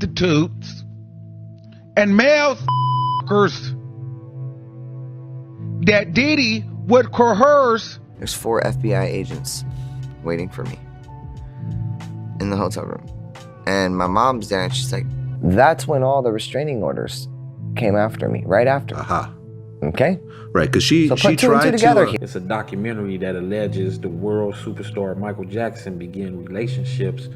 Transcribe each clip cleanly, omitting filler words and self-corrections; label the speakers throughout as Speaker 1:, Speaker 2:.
Speaker 1: prostitutes and male f***ers that Diddy would coerce.
Speaker 2: There's 4 FBI agents waiting for me in the hotel room. And my mom's there, and she's like, that's when all the restraining orders came after me, right after. Okay?
Speaker 3: Right, because she
Speaker 2: so put two
Speaker 3: tried
Speaker 2: and two together here.
Speaker 4: It's a documentary that alleges the world superstar Michael Jackson began relationships.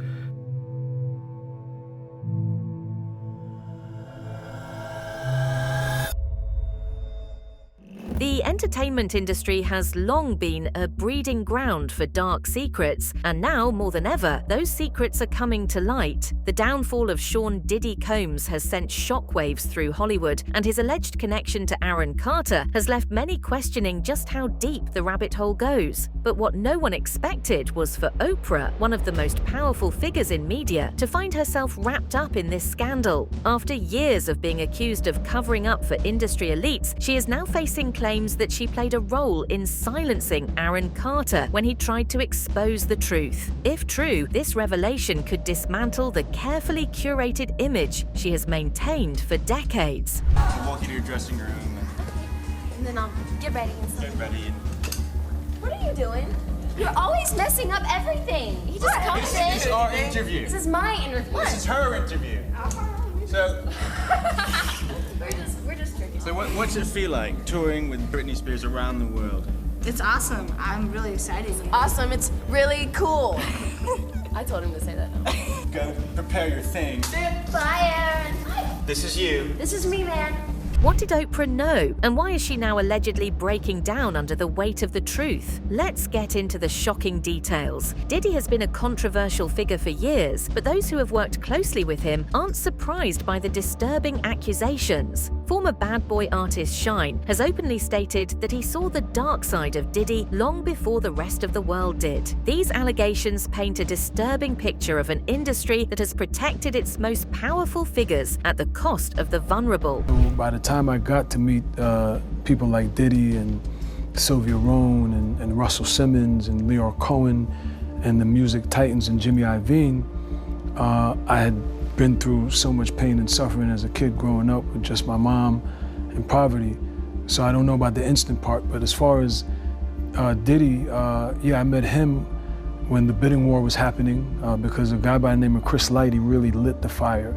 Speaker 5: The entertainment industry has long been a breeding ground for dark secrets, and now, more than ever, those secrets are coming to light. The downfall of Sean Diddy Combs has sent shockwaves through Hollywood, and his alleged connection to Aaron Carter has left many questioning just how deep the rabbit hole goes. But what no one expected was for Oprah, one of the most powerful figures in media, to find herself wrapped up in this scandal. After years of being accused of covering up for industry elites, she is now facing claims that she played a role in silencing Aaron Carter when he tried to expose the truth. If true, this revelation could dismantle the carefully curated image she has maintained for decades.
Speaker 6: You walk into your dressing room
Speaker 7: and then I'll get ready and stuff.
Speaker 6: Get ready and...
Speaker 7: What are you doing? You're always messing up everything. He just comes in.
Speaker 6: This is our interview.
Speaker 7: This is my interview.
Speaker 6: This is her interview. So...
Speaker 7: We're just tricky.
Speaker 6: So what's it feel like touring with Britney Spears around the world?
Speaker 8: It's awesome. I'm really excited.
Speaker 7: It's awesome. It's really cool. I told him to say that now.
Speaker 6: Go prepare your things.
Speaker 7: Bye, Aaron.
Speaker 6: This is you.
Speaker 7: This is me, man.
Speaker 5: What did Oprah know, and why is she now allegedly breaking down under the weight of the truth? Let's get into the shocking details. Diddy has been a controversial figure for years, but those who have worked closely with him aren't surprised by the disturbing accusations. Former bad boy artist Shine has openly stated that he saw the dark side of Diddy long before the rest of the world did. These allegations paint a disturbing picture of an industry that has protected its most powerful figures at the cost of the vulnerable.
Speaker 9: By the time I got to meet people like Diddy and Sylvia Rhone and Russell Simmons and Leor Cohen and the music titans and Jimmy Iovine, I had been through so much pain and suffering as a kid growing up with just my mom and poverty. So I don't know about the instant part, but as far as Diddy, yeah, I met him when the bidding war was happening because a guy by the name of Chris Lighty really lit the fire.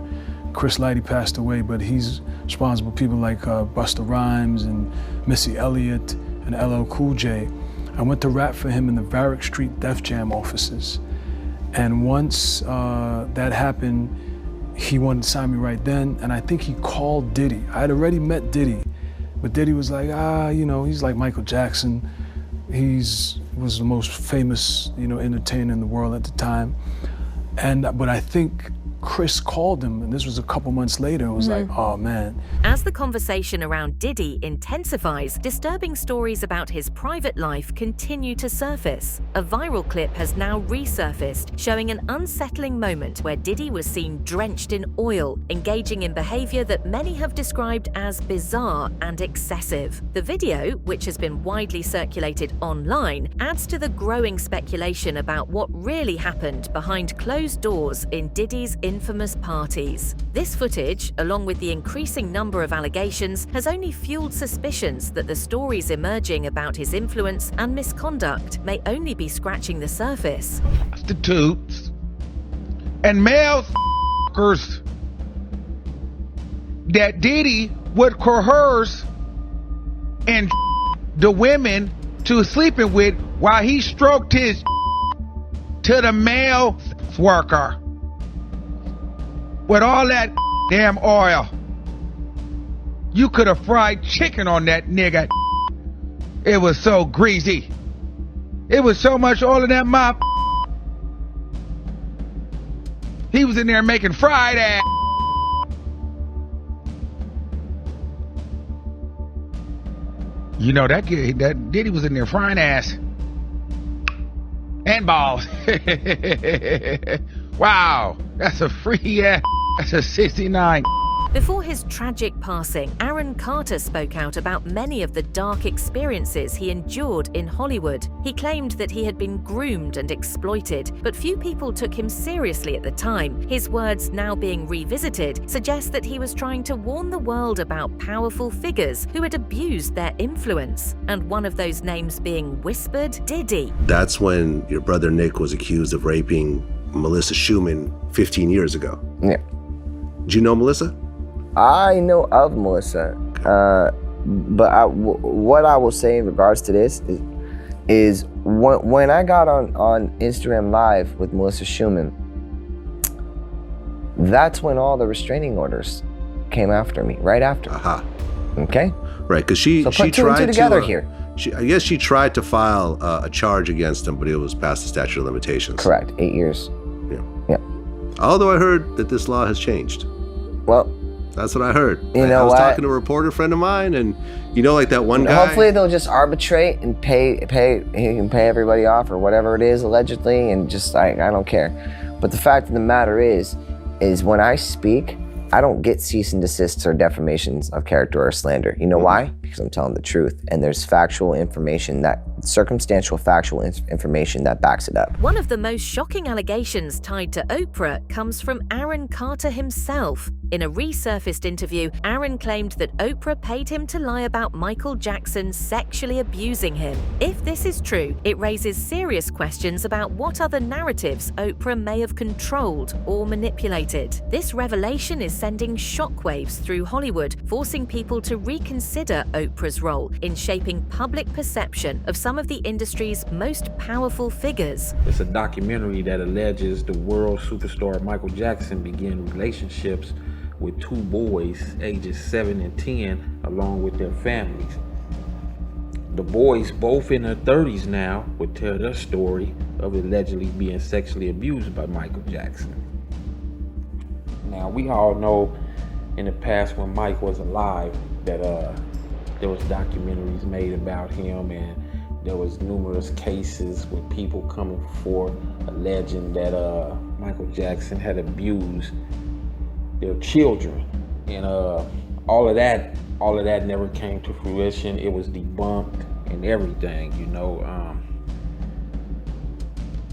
Speaker 9: Chris Lighty passed away, but he's responsible for people like Busta Rhymes and Missy Elliott and LL Cool J. I went to rap for him in the Varick Street Def Jam offices. And once that happened, he wanted to sign me right then, and I think he called Diddy. I had already met Diddy, but Diddy was like, you know, he's like Michael Jackson. Was the most famous, you know, entertainer in the world at the time. But I think Chris called him, and this was a couple months later, and was like, oh man.
Speaker 5: As the conversation around Diddy intensifies, disturbing stories about his private life continue to surface. A viral clip has now resurfaced, showing an unsettling moment where Diddy was seen drenched in oil, engaging in behavior that many have described as bizarre and excessive. The video, which has been widely circulated online, adds to the growing speculation about what really happened behind closed doors in Diddy's infamous parties. This footage, along with the increasing number of allegations, has only fueled suspicions that the stories emerging about his influence and misconduct may only be scratching the surface.
Speaker 1: Prostitutes and male f***ers that Diddy would coerce and the women to sleeping with while he stroked his to the male worker. With all that damn oil, you could have fried chicken on that nigga. It was so greasy. It was so much oil in that mop. He was in there making fried ass. You know, that Diddy was in there frying ass and balls. Wow, that's a free ass. That's a 69
Speaker 5: Before his tragic passing, Aaron Carter spoke out about many of the dark experiences he endured in Hollywood. He claimed that he had been groomed and exploited, but few people took him seriously at the time. His words, now being revisited, suggest that he was trying to warn the world about powerful figures who had abused their influence, and one of those names being whispered, Diddy.
Speaker 3: That's when your brother Nick was accused of raping Melissa Schumann 15 years ago.
Speaker 2: Yeah.
Speaker 3: Do you know Melissa?
Speaker 2: I know of Melissa, but what I will say in regards to this is when I got on Instagram Live with Melissa Schumann, that's when all the restraining orders came after me, right after. Okay?
Speaker 3: Right, because she
Speaker 2: so put two
Speaker 3: tried
Speaker 2: and two together
Speaker 3: to,
Speaker 2: here.
Speaker 3: I guess she tried to file a charge against him, but it was past the statute of limitations.
Speaker 2: Correct, 8 years.
Speaker 3: Yeah. Although I heard that this law has changed.
Speaker 2: Well,
Speaker 3: that's what I heard.
Speaker 2: You know
Speaker 3: I was
Speaker 2: what?
Speaker 3: talking to a reporter friend of mine, and you know, like that one guy.
Speaker 2: Hopefully they'll just arbitrate and pay everybody off or whatever it is allegedly, and just I don't care. But the fact of the matter is when I speak, I don't get cease and desists or defamations of character or slander. You know why? Because I'm telling the truth, and there's factual information, that circumstantial factual information that backs it up.
Speaker 5: One of the most shocking allegations tied to Oprah comes from Aaron Carter himself. In a resurfaced interview, Aaron claimed that Oprah paid him to lie about Michael Jackson sexually abusing him. If this is true, it raises serious questions about what other narratives Oprah may have controlled or manipulated. This revelation is sending shockwaves through Hollywood, forcing people to reconsider Oprah's role in shaping public perception of some of the industry's most powerful figures.
Speaker 4: It's a documentary that alleges the world superstar Michael Jackson began relationships with two boys ages 7 and 10 along with their families. The boys, both in their 30s now, would tell their story of allegedly being sexually abused by Michael Jackson. Now, we all know in the past when Mike was alive that there was documentaries made about him, and there was numerous cases with people coming forth alleging that Michael Jackson had abused their children, and all of that never came to fruition. It was debunked and everything, you know.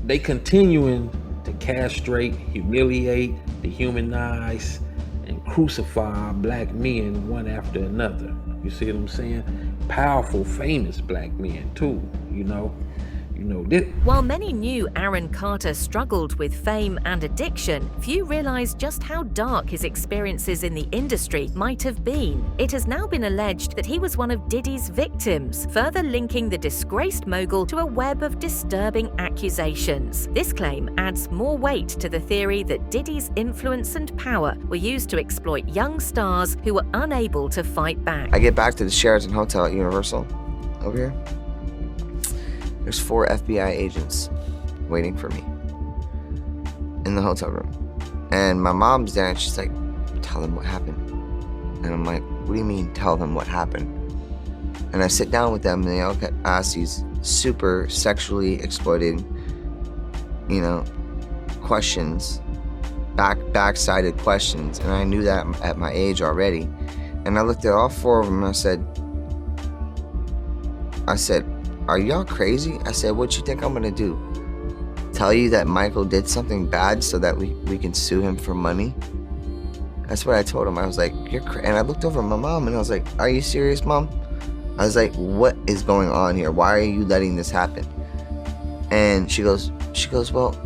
Speaker 4: They continuing to castrate, humiliate, dehumanize, and crucify black men one after another. You see what I'm saying? Powerful, famous black men too, you know.
Speaker 5: While many knew Aaron Carter struggled with fame and addiction, few realized just how dark his experiences in the industry might have been. It has now been alleged that he was one of Diddy's victims, further linking the disgraced mogul to a web of disturbing accusations. This claim adds more weight to the theory that Diddy's influence and power were used to exploit young stars who were unable to fight back.
Speaker 2: I get back to the Sheraton Hotel at Universal over here. There's 4 FBI agents waiting for me in the hotel room. And my mom's there and she's like, tell them what happened. And I'm like, what do you mean tell them what happened? And I sit down with them and they all ask these super sexually exploited, questions, back-sided questions. And I knew that at my age already. And I looked at all 4 of them and I said, are y'all crazy? I said, what you think I'm gonna do? Tell you that Michael did something bad so that we can sue him for money? That's what I told him. I was like, you're crazy. And I looked over at my mom and I was like, are you serious, Mom? I was like, what is going on here? Why are you letting this happen? And she goes, well,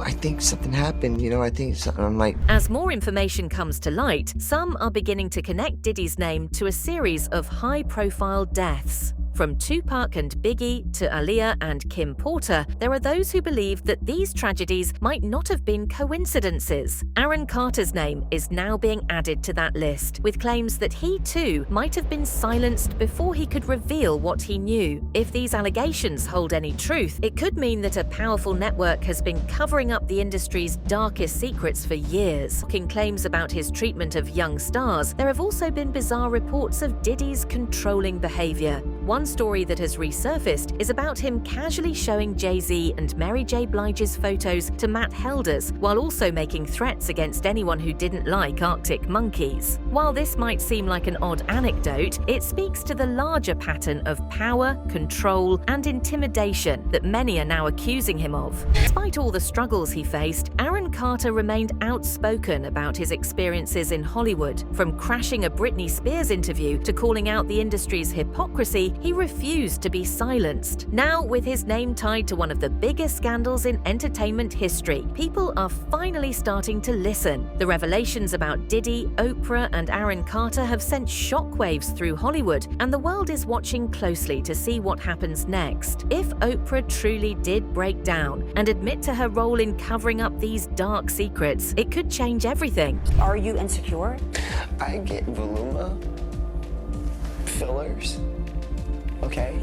Speaker 2: I think something happened, I think something. I'm like...
Speaker 5: As more information comes to light, some are beginning to connect Diddy's name to a series of high-profile deaths. From Tupac and Biggie to Aaliyah and Kim Porter, there are those who believe that these tragedies might not have been coincidences. Aaron Carter's name is now being added to that list, with claims that he too might have been silenced before he could reveal what he knew. If these allegations hold any truth, it could mean that a powerful network has been covering up the industry's darkest secrets for years. In claims about his treatment of young stars, there have also been bizarre reports of Diddy's controlling behavior. One story that has resurfaced is about him casually showing Jay-Z and Mary J. Blige's photos to Matt Helders, while also making threats against anyone who didn't like Arctic monkeys. While this might seem like an odd anecdote, it speaks to the larger pattern of power, control, and intimidation that many are now accusing him of. Despite all the struggles he faced, Aaron Carter remained outspoken about his experiences in Hollywood. From crashing a Britney Spears interview to calling out the industry's hypocrisy, he refused to be silenced. Now, with his name tied to one of the biggest scandals in entertainment history, people are finally starting to listen. The revelations about Diddy, Oprah, and Aaron Carter have sent shockwaves through Hollywood, and the world is watching closely to see what happens next. If Oprah truly did break down and admit to her role in covering up these dark secrets, it could change everything.
Speaker 10: Are you insecure?
Speaker 2: I get voluma fillers, okay,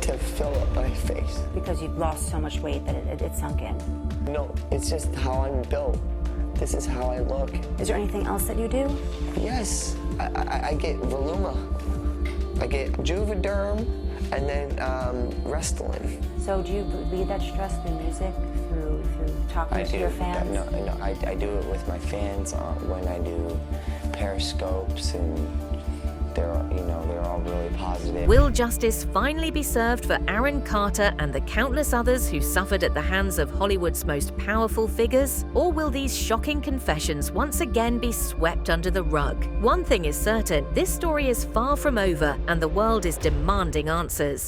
Speaker 2: to fill up my face.
Speaker 10: Because you've lost so much weight that it sunk in.
Speaker 2: No, it's just how I'm built. This is how I look.
Speaker 10: Is there anything else that you do?
Speaker 2: Yes, I get voluma. I get Juvederm and then Restylane.
Speaker 10: So do you relieve that stress through music, through talking to your fans?
Speaker 2: No, I do it with my fans when I do periscopes, and they're all really positive.
Speaker 5: Will justice finally be served for Aaron Carter and the countless others who suffered at the hands of Hollywood's most powerful figures? Or will these shocking confessions once again be swept under the rug? One thing is certain, this story is far from over, and the world is demanding answers.